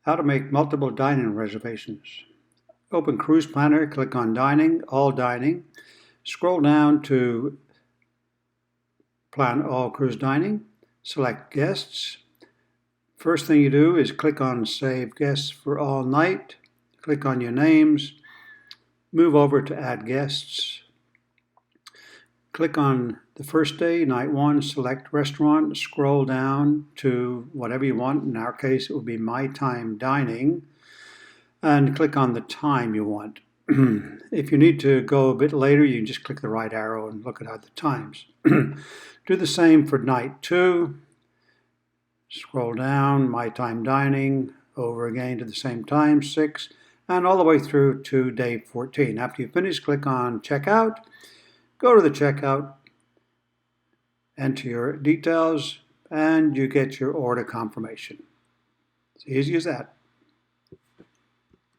How to make multiple dining reservations. Open Cruise Planner, click on Dining, All Dining. Scroll down to Plan All Cruise Dining. Select Guests. First thing you do is click on Save Guests for All Night. Click on your names. Move over to Add Guests. Click on the first day, night one, select restaurant, scroll down to whatever you want. In our case, it will be My Time Dining, and click on the time you want. If you need to go a bit later, you can just click the right arrow and look at other times. Do the same for night two. Scroll down, My Time Dining, over again to the same time, 6, and all the way through to day 14. After you finish, click on Checkout. Go to the checkout, enter your details, and you get your order confirmation. It's easy as that.